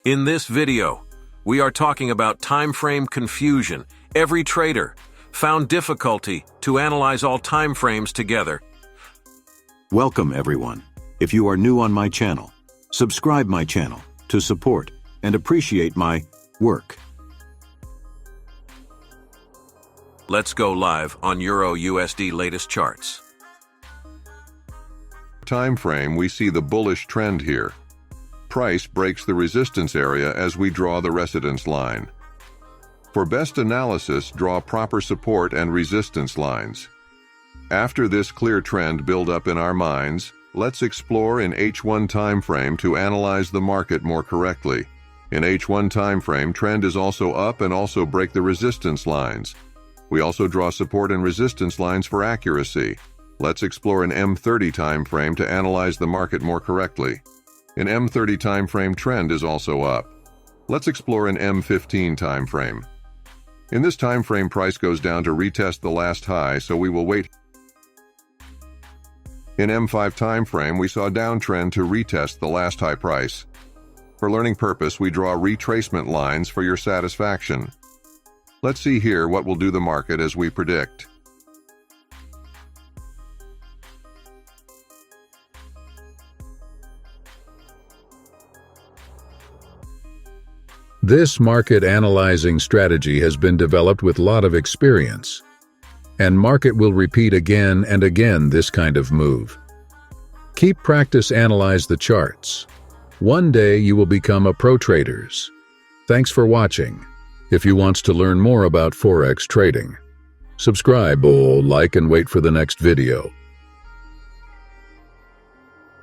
In this video, we are talking about time frame confusion. Every trader found difficulty to analyze all time frames together. Welcome everyone. If you are new on my channel, subscribe my channel to support and appreciate my work. Let's go live on Euro USD latest charts. Time frame, we see the bullish trend here. Price breaks the resistance area as we draw the residence line. For best analysis, draw proper support and resistance lines. After this clear trend build up in our minds, let's explore in H1 time frame to analyze the market more correctly. In H1 time frame, trend is also up and also break the resistance lines. We also draw support and resistance lines for accuracy. Let's explore an M30 time frame to analyze the market more correctly. In M30 time frame, trend is also up. Let's explore an M15 time frame. In this time frame, price goes down to retest the last high, so we will wait. In M5 time frame, we saw downtrend to retest the last high price. For learning purpose, we draw retracement lines for your satisfaction. Let's see here what will do the market as we predict. This market analyzing strategy has been developed with a lot of experience, and market will repeat again and again this kind of move. Keep practice analyze the charts. One day you will become a pro traders. Thanks for watching. If you wants to learn more about Forex trading, subscribe or like and wait for the next video.